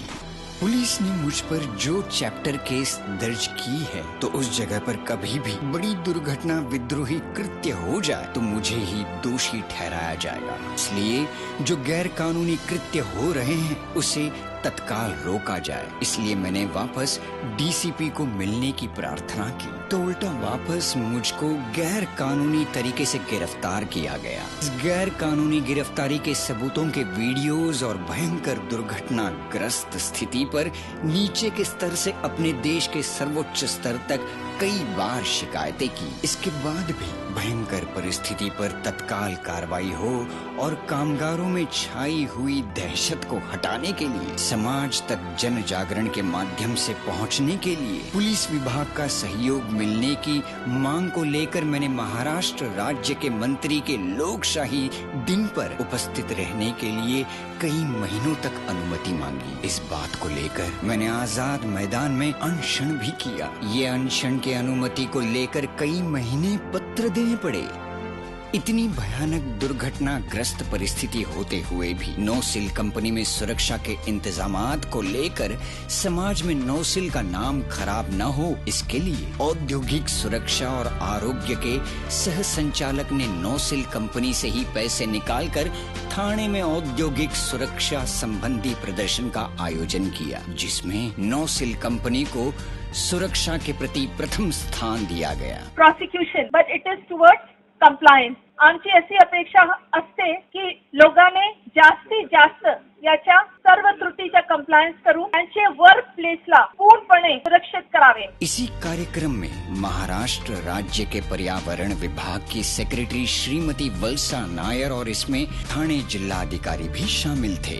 पुलिस ने मुझ पर जो चैप्टर केस दर्ज की है, तो उस जगह पर कभी भी बड़ी दुर्घटना विद्रोही कृत्य हो जाए तो मुझे ही दोषी ठहराया जाएगा। इसलिए जो गैर कानूनी कृत्य हो रहे हैं उसे तत्काल रोका जाए। इसलिए मैंने वापस डीसीपी को मिलने की प्रार्थना की, तो उल्टा वापस मुझको गैर कानूनी तरीके से गिरफ्तार किया गया। इस गैर कानूनी गिरफ्तारी के सबूतों के वीडियोस और भयंकर दुर्घटनाग्रस्त स्थिति पर नीचे के स्तर से अपने देश के सर्वोच्च स्तर तक कई बार शिकायतें की। इसके बाद भी भयंकर परिस्थिति पर तत्काल कार्रवाई हो और कामगारों में छाई हुई दहशत को हटाने के लिए समाज तक जन जागरण के माध्यम से पहुंचने के लिए पुलिस विभाग का सहयोग मिलने की मांग को लेकर मैंने महाराष्ट्र राज्य के मंत्री के लोकशाही दिन पर उपस्थित रहने के लिए कई महीनों तक अनुमति मांगी। इस बात को लेकर मैंने आजाद मैदान में अनशन भी किया। ये अनशन के अनुमति को लेकर कई महीने पत्र देने पड़े। इतनी भयानक दुर्घटनाग्रस्त परिस्थिति होते हुए भी नौसिल कंपनी में सुरक्षा के इंतजामात को लेकर समाज में नौसिल का नाम खराब न हो, इसके लिए औद्योगिक सुरक्षा और आरोग्य के सह संचालक ने नौसिल कंपनी से ही पैसे निकालकर थाने में औद्योगिक सुरक्षा संबंधी प्रदर्शन का आयोजन किया, जिसमें नौसिल कंपनी को सुरक्षा के प्रति प्रथम स्थान दिया गया। Prosecution but it is towards compliance. आमची अशी अपेक्षा असते की लोकांनी जास्तीत जास्त याच्या सर्व त्रुटीचा कंप्लायन्स करून त्यांचे वर्क प्लेसला पूर्णपणे सुरक्षित करावे। इसी कार्यक्रम में महाराष्ट्र राज्य के पर्यावरण विभाग की सेक्रेटरी श्रीमती वल्सा नायर और इसमें ठाणे जिलाधिकारी भी शामिल थे।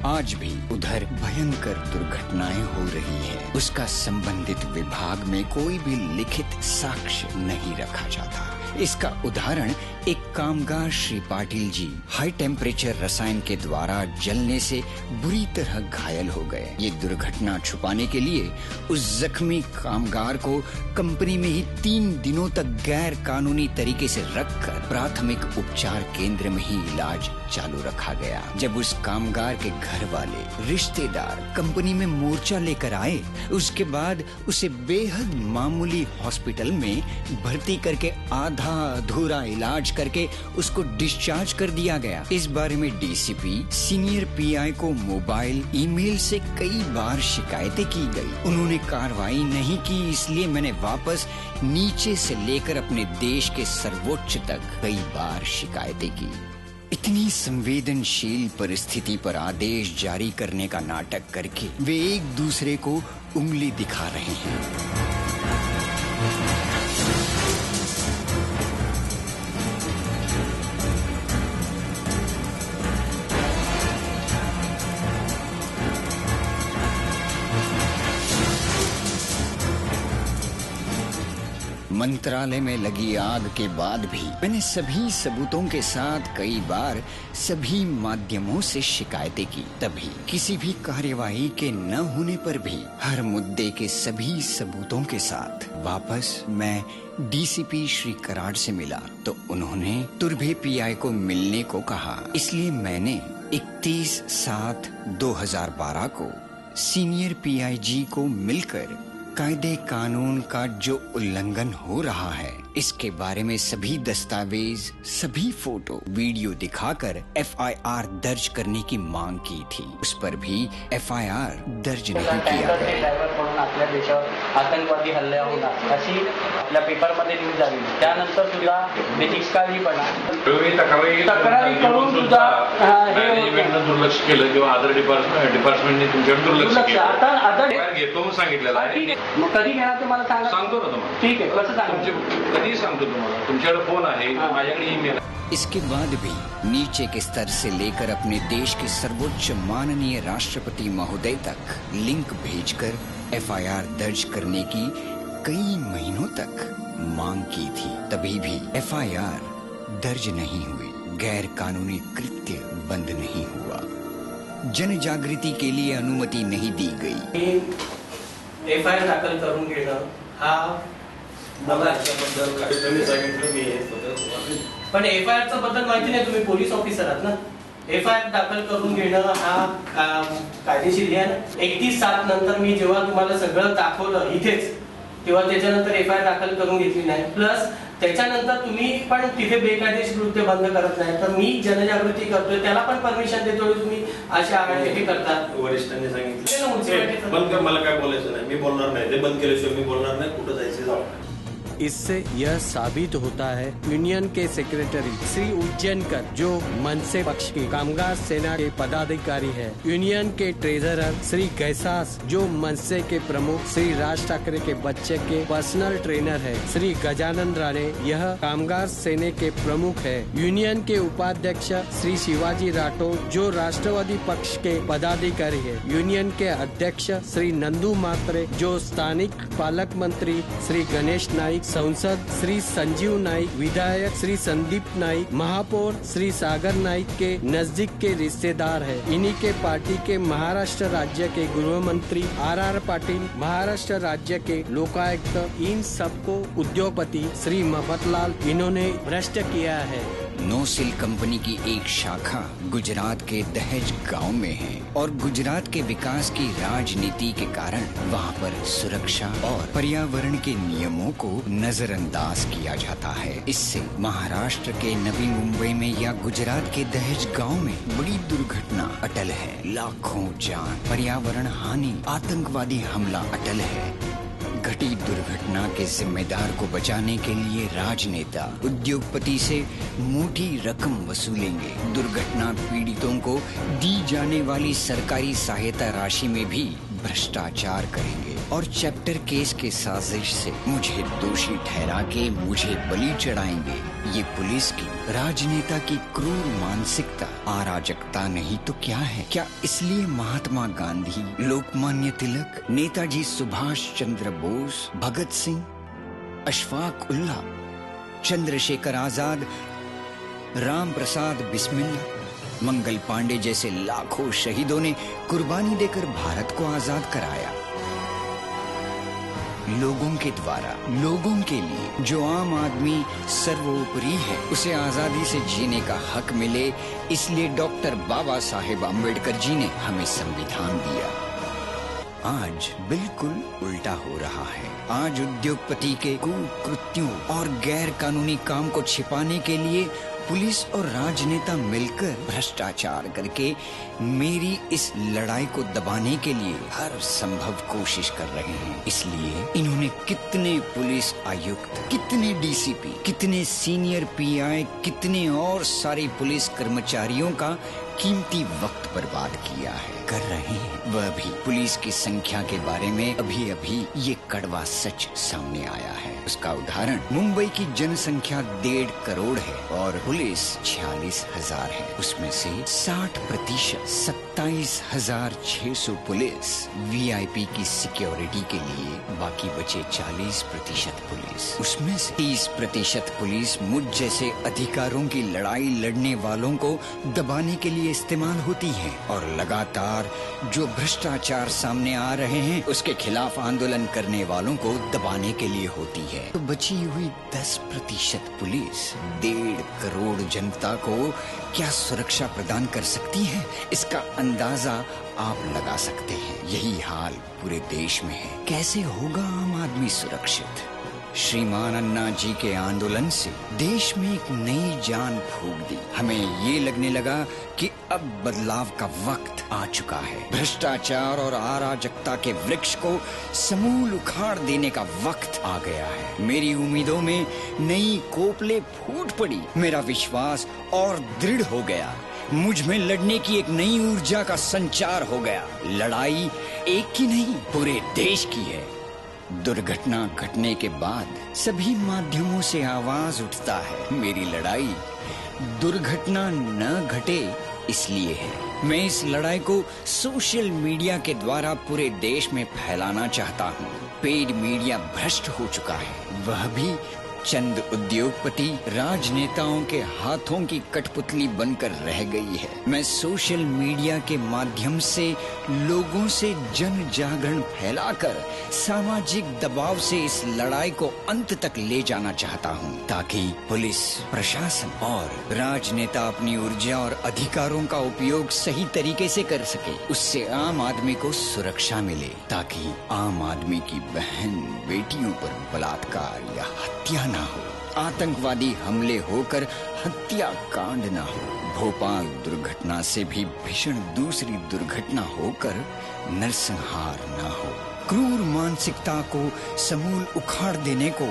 आज भी उधर भयंकर दुर्घटनाएं हो रही है, उसका संबंधित विभाग में कोई भी लिखित साक्ष्य नहीं रखा जाता। इसका उदाहरण एक कामगार श्री पाटिल जी हाई टेम्परेचर रसायन के द्वारा जलने से बुरी तरह घायल हो गए। ये दुर्घटना छुपाने के लिए उस जख्मी कामगार को कंपनी में ही 3 दिनों तक गैर कानूनी तरीके से रखकर प्राथमिक उपचार केंद्र में ही इलाज चालू रखा गया। जब उस कामगार के घर वाले रिश्तेदार कंपनी में मोर्चा लेकर आए, उसके बाद उसे बेहद मामूली हॉस्पिटल में भर्ती करके आधा अधूरा इलाज करके उसको डिस्चार्ज कर दिया गया। इस बारे में डीसीपी सीनियर पीआई को मोबाइल ईमेल से कई बार शिकायतें की गई। उन्होंने कार्रवाई नहीं की, इसलिए मैंने वापस नीचे से लेकर अपने देश के सर्वोच्च तक कई बार शिकायतें की। इतनी संवेदनशील परिस्थिति पर आदेश जारी करने का नाटक करके वे एक दूसरे को उंगली दिखा रहे हैं। मंत्रालय में लगी आग के बाद भी मैंने सभी सबूतों के साथ कई बार सभी माध्यमों से शिकायतें की, तभी किसी भी कार्यवाही के न होने पर भी हर मुद्दे के सभी सबूतों के साथ वापस मैं डीसीपी श्री कराड़ से मिला, तो उन्होंने तुर्भे पीआई को मिलने को कहा। इसलिए मैंने 31/7/2012 को सीनियर पीआईजी को मिलकर कायदे कानून का जो उल्लंघन हो रहा है इसके बारे में सभी दस्तावेज, सभी फोटो, वीडियो दिखाकर एफआईआर दर्ज करने की मांग की थी। उस पर भी एफआईआर दर्ज नहीं किया गया। म्हणून आपल्या देशावर आतंकवादी हल्ले होणार अशी आपल्या पेपरमध्ये न्यूज आली, त्यानंतर सुद्धा निष्काळजीपणा तक्रारी करून सुद्धा मॅनेजमेंटनं दुर्लक्ष केलं किंवा अदर डिपार्टमेंटने तुमच्याकडे दुर्लक्ष केलं। आता घेतो सांगितलेलं आहे। मग कधी घेणार ते मला सांगा। सांगतो ना तुम्हाला। ठीक आहे, कसं सांगतो कधी सांगतो तुम्हाला। तुमच्याकडे फोन आहे, माझ्याकडे ईमेल आहे। इसके बाद भी नीचे के स्तर से लेकर अपने देश के सर्वोच्च माननीय राष्ट्रपति महोदय तक लिंक भेजकर एफआईआर दर्ज करने की कई महीनों तक मांग की थी, तभी भी एफआईआर दर्ज नहीं हुई, गैर कानूनी कृत्य बंद नहीं हुआ, जन जागृति के लिए अनुमति नहीं दी गई। एफआईआर दाखल करून घेणं हा पण एफआईआरचा बद्दल माहिती नाही, तुम्ही पोलीस ऑफिसर आहात ना, FIR दाखल करून घेणं हा कायदेशीर आहे ना. 31/7 नंतर मी जेव्हा तुम्हाला सगळं दाखवलं इथेच, तेव्हा त्याच्यानंतर FIR दाखल करून घेतली नाही. प्लस त्याच्यानंतर तुम्ही पण तिथे बेकायदेशीर कृत्य बंद करत नाही, तर मी जनजागृती करतोय, त्याला पण परमिशन देतोय. तुम्ही अशा हे करतात. वरिष्ठांनी सांगितलं बंद कर, मला काय बोलायचं नाही, मी बोलणार नाही, ते बंद केल्याशिवाय मी बोलणार नाही, कुठं जायचं जाऊ. इससे यह साबित होता है यूनियन के सेक्रेटरी श्री उज्जैनकर जो मनसे पक्ष के कामगार सेना के पदाधिकारी है, यूनियन के ट्रेजरर श्री गैसास जो मनसे के प्रमुख श्री राज ठाकरे के बच्चे के पर्सनल ट्रेनर है, श्री गजानन राणे यह कामगार सेना के प्रमुख है, यूनियन के उपाध्यक्ष श्री शिवाजी राठौर जो राष्ट्रवादी पक्ष के पदाधिकारी है, यूनियन के अध्यक्ष श्री नंदू मात्रे जो स्थानिक पालक मंत्री श्री गणेश नाईक, सांसद श्री संजीव नाइक, विधायक श्री संदीप नाइक, महापौर श्री सागर नाइक के नजदीक के रिश्तेदार है. इन्हीं के पार्टी के महाराष्ट्र राज्य के गृह मंत्री RR पाटिल, महाराष्ट्र राज्य के लोकायुक्त, इन सबको उद्योगपति श्री मफतलाल इन्होंने भ्रष्ट किया है. नोसिल कंपनी की एक शाखा गुजरात के दहेज गांव में है और गुजरात के विकास की राजनीति के कारण वहां पर सुरक्षा और पर्यावरण के नियमों को नजरअंदाज किया जाता है. इससे महाराष्ट्र के नवी मुंबई में या गुजरात के दहेज गांव में बड़ी दुर्घटना अटल है. लाखों जान, पर्यावरण हानि, आतंकवादी हमला अटल है. घटी दुर्घटना के जिम्मेदार को बचाने के लिए राजनेता उद्योगपति से मोटी रकम वसूलेंगे. दुर्घटना पीड़ितों को दी जाने वाली सरकारी सहायता राशि में भी भ्रष्टाचार करेंगे और चैप्टर केस के साजिश से मुझे दोषी ठहरा के मुझे बलि चढ़ाएंगे. ये पुलिस की, राजनेता की क्रूर मानसिकता अराजकता नहीं तो क्या है? क्या इसलिए महात्मा गांधी, लोकमान्य तिलक, नेताजी सुभाष चंद्र बोस, भगत सिंह, अशफाक उल्लाह, चंद्रशेखर आजाद, राम प्रसाद बिस्मिल्ला, मंगल पांडे जैसे लाखों शहीदों ने कुर्बानी देकर भारत को आजाद कराया? लोगों के द्वारा, लोगों के लिए. जो आम आदमी सर्वोपरि है, उसे आजादी से जीने का हक मिले, इसलिए डॉक्टर बाबा साहेब अम्बेडकर जी ने हमें संविधान दिया. आज बिल्कुल उल्टा हो रहा है. आज उद्योगपति के कुकृत्यों और गैर कानूनी काम को छिपाने के लिए पुलिस और राजनेता मिलकर भ्रष्टाचार करके मेरी इस लड़ाई को दबाने के लिए हर संभव कोशिश कर रहे हैं. इसलिए इन्होंने कितने पुलिस आयुक्त, कितने DCP, कितने सीनियर PI, कितने और सारे पुलिस कर्मचारियों का कीमती वक्त बर्बाद किया है, कर रहे हैं. वह भी पुलिस की संख्या के बारे में अभी अभी ये कड़वा सच सामने आया है. उसका उदाहरण, मुंबई की जनसंख्या 1.5 करोड़ है और पुलिस 46,000 है. उसमें से 60% 27,600 पुलिस VIP की सिक्योरिटी के लिए, बाकी बचे 40% पुलिस. उसमें से 30% पुलिस मुझ जैसे अधिकारों की लड़ाई लड़ने वालों को दबाने के लिए इस्तेमाल होती है और लगातार जो भ्रष्टाचार सामने आ रहे हैं उसके खिलाफ आंदोलन करने वालों को दबाने के लिए होती है. तो बची हुई 10% पुलिस 1.5 करोड़ जनता को क्या सुरक्षा प्रदान कर सकती है? इसका अंदाजा आप लगा सकते हैं. यही हाल पूरे देश में है. कैसे होगा आम आदमी सुरक्षित? श्रीमान अन्ना जी के आंदोलन से देश में एक नई जान फूंक दी. हमें ये लगने लगा कि अब बदलाव का वक्त आ चुका है. भ्रष्टाचार और अराजकता के वृक्ष को समूल उखाड़ देने का वक्त आ गया है. मेरी उम्मीदों में नई कोपले फूट पड़ी. मेरा विश्वास और दृढ़ हो गया. मुझ में लड़ने की एक नई ऊर्जा का संचार हो गया. लड़ाई एक की नहीं, पूरे देश की है. दुर्घटना घटने के बाद सभी माध्यमों से आवाज उठता है, मेरी लड़ाई दुर्घटना न घटे इसलिए है. मैं इस लड़ाई को सोशल मीडिया के द्वारा पूरे देश में फैलाना चाहता हूँ. पेड मीडिया भ्रष्ट हो चुका है, वह भी चंद उद्योगपति राजनेताओं के हाथों की कठपुतली बनकर रह गई है। मैं सोशल मीडिया के माध्यम से लोगों से जन जागरण फैलाकर सामाजिक दबाव से इस लड़ाई को अंत तक ले जाना चाहता हूं, ताकि पुलिस, प्रशासन और राजनेता अपनी ऊर्जा और अधिकारों का उपयोग सही तरीके से कर सके। उससे आम आदमी को सुरक्षा मिले, ताकि आम आदमी की बहन बेटियों पर बलात्कार या हत्या ना हो, आतंकवादी हमले होकर हत्या कांड ना हो, भोपाल दुर्घटना से भी भीषण दूसरी दुर्घटना होकर नरसंहार ना हो। क्रूर मानसिकता को समूल उखाड़ देने को,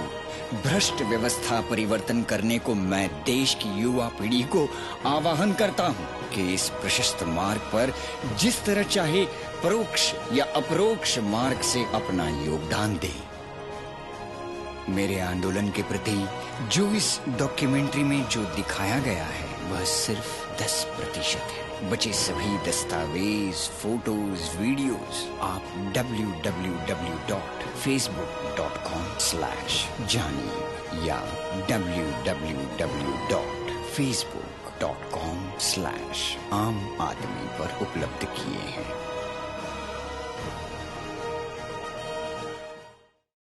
भ्रष्ट व्यवस्था परिवर्तन करने को मैं देश की युवा पीढ़ी को आह्वान करता हूं कि इस प्रशस्त मार्ग पर जिस तरह चाहे परोक्ष या अपरोक्ष मार्ग से अपना योगदान दे। मेरे आंदोलन के प्रति जो इस डॉक्यूमेंट्री में जो दिखाया गया है वह सिर्फ 10% है। बचे सभी दस्तावेज, फोटोज, वीडियोस आप www.facebook.com/जानिए या www.facebook.com/आम आदमी पर उपलब्ध किए हैं।